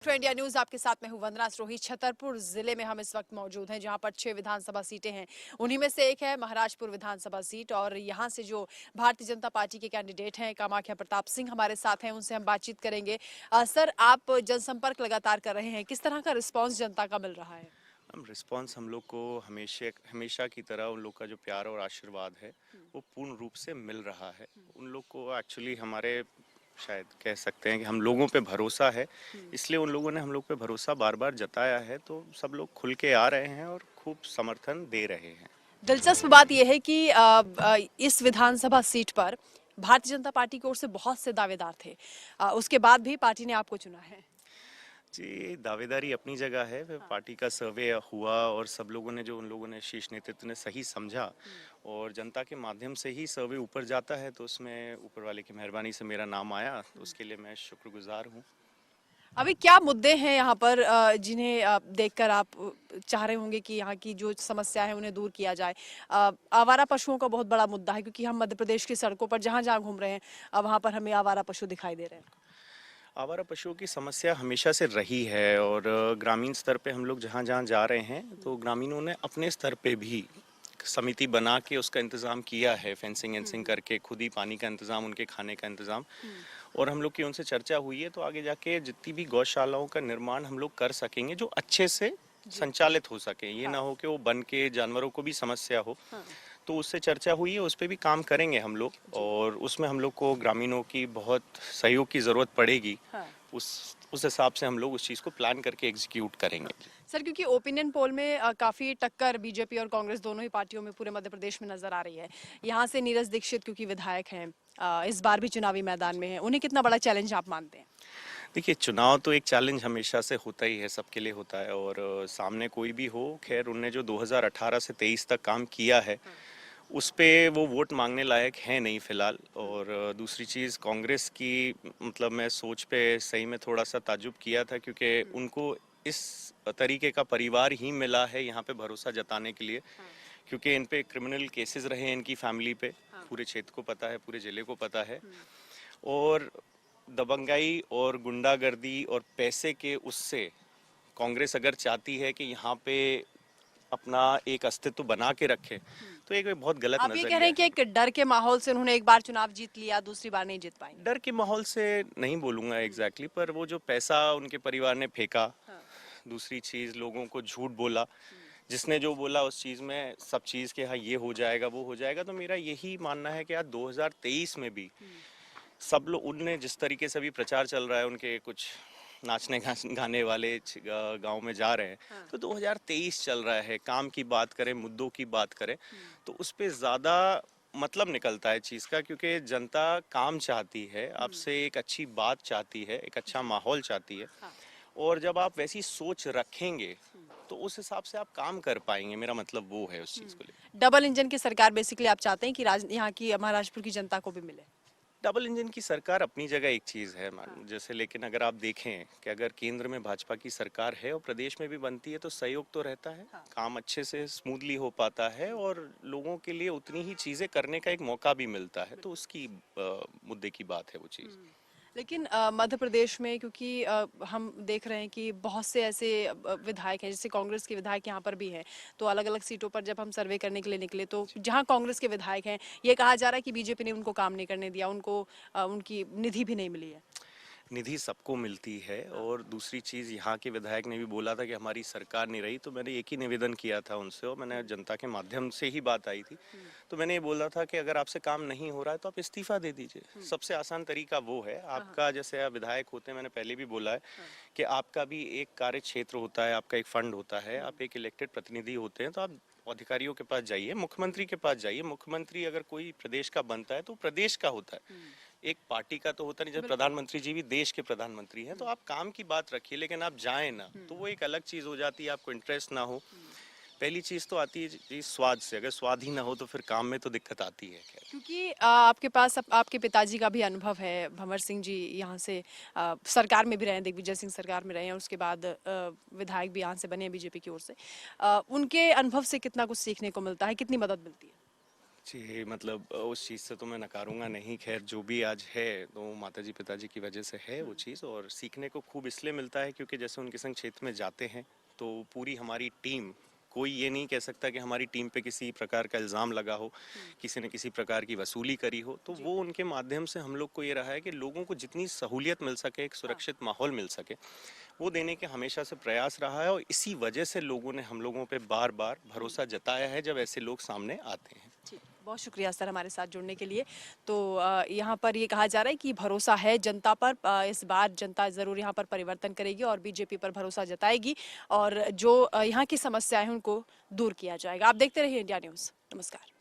India news आपके साथ में हूं वंदना स्रोही। छतरपुर जिले में हम इस वक्त मौजूद हैं, जहां पर 6 विधानसभा सीटें हैं। उन्हीं में से एक है महाराजपुर विधानसभा सीट और यहां से जो भारतीय जनता पार्टी के कैंडिडेट हैं कामाख्या प्रताप सिंह हमारे साथ हैं, उनसे हम बातचीत करेंगे। सर, आप जनसंपर्क लगातार कर रहे हैं, किस तरह का रिस्पॉन्स जनता का मिल रहा है? रिस्पांस हम लोग को हमेशा हमेशा की तरह उन लोग का जो प्यार और आशीर्वाद है वो पूर्ण रूप से मिल रहा है। उन लोग को एक्चुअली हमारे शायद कह सकते हैं कि हम लोगों पे भरोसा है, इसलिए उन लोगों ने हम लोग पे भरोसा बार बार जताया है, तो सब लोग खुल के आ रहे हैं और खूब समर्थन दे रहे हैं। दिलचस्प बात यह है कि इस विधानसभा सीट पर भारतीय जनता पार्टी की ओर से बहुत से दावेदार थे, उसके बाद भी पार्टी ने आपको चुना है। जी, दावेदारी अपनी जगह है। फिर पार्टी का सर्वे हुआ और सब लोगों ने जो उन लोगों ने शीर्ष नेतृत्व ने सही समझा और जनता के माध्यम से ही सर्वे ऊपर जाता है, तो उसमें ऊपर वाले की मेहरबानी से मेरा नाम आया, तो उसके लिए मैं शुक्रगुजार हूँ। अभी क्या मुद्दे हैं यहाँ पर जिन्हें देखकर आप चाह रहे होंगे कि यहाँ की जो समस्या है उन्हें दूर किया जाए? आवारा पशुओं का बहुत बड़ा मुद्दा है, क्योंकि हम मध्य प्रदेश की सड़कों पर जहाँ जहाँ घूम रहे हैं वहाँ पर हमें आवारा पशु दिखाई दे रहे हैं। आवारा पशुओं की समस्या हमेशा से रही है और ग्रामीण स्तर पे हम लोग जहाँ जहाँ जा रहे हैं, तो ग्रामीणों ने अपने स्तर पे भी समिति बना के उसका इंतज़ाम किया है, फेंसिंग एंसिंग करके खुद ही पानी का इंतज़ाम, उनके खाने का इंतज़ाम। और हम लोग की उनसे चर्चा हुई है, तो आगे जाके जितनी भी गौशालाओं का निर्माण हम लोग कर सकेंगे जो अच्छे से संचालित हो सके, ये ना हो कि वो बन के जानवरों को भी समस्या हो। तो उससे चर्चा हुई है, उस पर भी काम करेंगे हम लोग और उसमें हम लोग को ग्रामीणों की बहुत सहयोग की ज़रूरत पड़ेगी। उस हिसाब से हम लोग उस चीज़ को प्लान करके एग्जीक्यूट करेंगे। सर, क्योंकि ओपिनियन पोल में काफी टक्कर बीजेपी और कांग्रेस दोनों ही पार्टियों में पूरे मध्य प्रदेश में नजर आ रही है। यहाँ से नीरज दीक्षित क्योंकि विधायक हैं, इस बार भी चुनावी मैदान में हैं, उन्हें कितना बड़ा चैलेंज आप मानते हैं? देखिए, चुनाव तो एक चैलेंज हमेशा से होता ही है, सबके लिए होता है और सामने कोई भी हो, खैर उनने जो 2018 से 23 तक काम किया है उस पे वो वोट मांगने लायक है नहीं फिलहाल। और दूसरी चीज़ कांग्रेस की, मतलब मैं सोच पे सही में थोड़ा सा ताज्जुब किया था, क्योंकि उनको इस तरीके का परिवार ही मिला है यहाँ पे भरोसा जताने के लिए, क्योंकि इन पे क्रिमिनल केसेस रहे हैं इनकी फैमिली पे, पूरे क्षेत्र को पता है, पूरे जिले को पता है। और दबंगाई और गुंडागर्दी और पैसे के उससे कांग्रेस अगर चाहती है कि यहाँ पे अपना एक अस्तित्व बना के रखे, तो एक बहुत गलत आप ये कह रहे नजरिया हैं कि है। एक डर के माहौल से उन्होंने एक बार चुनाव जीत लिया, दूसरी बार नहीं जीत पाएंगे? डर के माहौल से नहीं बोलूंगा एग्जैक्टली, पर वो जो पैसा उनके परिवार ने फेंका, दूसरी चीज लोगों को झूठ बोला, जिसने जो बोला उस चीज में सब चीज के हाँ ये हो जाएगा वो हो जाएगा, तो मेरा यही मानना है कि आज 2023 में भी सब लोग, उनने जिस तरीके से भी प्रचार चल रहा है, उनके कुछ नाचने गाने वाले गांव में जा रहे हैं, तो 2023 चल रहा है, काम की बात करें, मुद्दों की बात करें, तो उस पे ज़्यादा मतलब निकलता है चीज़ का, क्योंकि जनता काम चाहती है आपसे, एक अच्छी बात चाहती है, एक अच्छा माहौल चाहती है। और जब आप वैसी सोच रखेंगे तो उस हिसाब से आप काम कर पाएंगे, मेरा मतलब वो है उस चीज़ को लेकर। डबल इंजन की सरकार बेसिकली आप चाहते हैं कि यहाँ की महाराष्ट्र की जनता को भी मिले? डबल इंजन की सरकार अपनी जगह एक चीज़ है जैसे, लेकिन अगर आप देखें कि अगर केंद्र में भाजपा की सरकार है और प्रदेश में भी बनती है, तो सहयोग तो रहता है, काम अच्छे से स्मूथली हो पाता है और लोगों के लिए उतनी ही चीज़ें करने का एक मौका भी मिलता है, तो उसकी मुद्दे की बात है वो चीज़। लेकिन मध्य प्रदेश में क्योंकि हम देख रहे हैं कि बहुत से ऐसे विधायक हैं, जैसे कांग्रेस के विधायक यहाँ पर भी हैं, तो अलग अलग सीटों पर जब हम सर्वे करने के लिए निकले तो जहाँ कांग्रेस के विधायक हैं, ये कहा जा रहा है कि बीजेपी ने उनको काम नहीं करने दिया, उनको उनकी निधि भी नहीं मिली है। निधि सबको मिलती है और दूसरी चीज़, यहाँ के विधायक ने भी बोला था कि हमारी सरकार नहीं रही, तो मैंने एक ही निवेदन किया था उनसे और मैंने जनता के माध्यम से ही बात आई थी, तो मैंने ये बोला था कि अगर आपसे काम नहीं हो रहा है तो आप इस्तीफा दे दीजिए, सबसे आसान तरीका वो है। आपका जैसे आप विधायक होते हैं, मैंने पहले भी बोला है कि आपका भी एक कार्य क्षेत्र होता है, आपका एक फंड होता है, आप एक इलेक्टेड प्रतिनिधि होते हैं, तो आप अधिकारियों के पास जाइए, मुख्यमंत्री के पास जाइए। मुख्यमंत्री अगर कोई प्रदेश का बनता है तो प्रदेश का होता है, एक पार्टी का तो होता नहीं। जब प्रधानमंत्री जी भी देश के प्रधानमंत्री हैं, तो आप काम की बात रखिए, लेकिन आप जाएं ना, तो वो एक अलग चीज हो जाती है, आपको इंटरेस्ट ना हो। पहली चीज तो आती है जी स्वाद से, अगर स्वाद ही ना हो तो फिर काम में तो दिक्कत आती है। खैर, क्योंकि आपके पास आपके पिताजी का भी अनुभव है, भंवर सिंह जी यहाँ से सरकार में भी रहे हैं, दिग्विजय सिंह सरकार में रहे हैं, उसके बाद विधायक भी यहाँ से बने हैं बीजेपी की ओर से। उनके अनुभव से कितना कुछ सीखने को मिलता है, कितनी मदद मिलती है? जी, मतलब उस चीज़ से तो मैं नकारूँगा नहीं। ख़ैर जो भी आज है तो माताजी पिताजी की वजह से है वो चीज़, और सीखने को खूब इसलिए मिलता है क्योंकि जैसे उनके संग क्षेत्र में जाते हैं तो पूरी हमारी टीम, कोई ये नहीं कह सकता कि हमारी टीम पे किसी प्रकार का इल्ज़ाम लगा हो, किसी ने किसी प्रकार की वसूली करी हो। तो जी। वो उनके माध्यम से हम लोग को ये रहा है कि लोगों को जितनी सहूलियत मिल सके, एक हाँ। सुरक्षित माहौल मिल सके, वो देने के हमेशा से प्रयास रहा है, और इसी वजह से लोगों ने हम लोगों पे बार-बार भरोसा जताया है जब ऐसे लोग सामने आते हैं। ठीक, बहुत शुक्रिया सर हमारे साथ जुड़ने के लिए। तो यहाँ पर ये कहा जा रहा है कि भरोसा है जनता पर, इस बार जनता ज़रूर यहाँ पर परिवर्तन करेगी और बीजेपी पर भरोसा जताएगी और जो यहाँ की समस्याएं हैं उनको दूर किया जाएगा। आप देखते रहिए इंडिया न्यूज़। नमस्कार।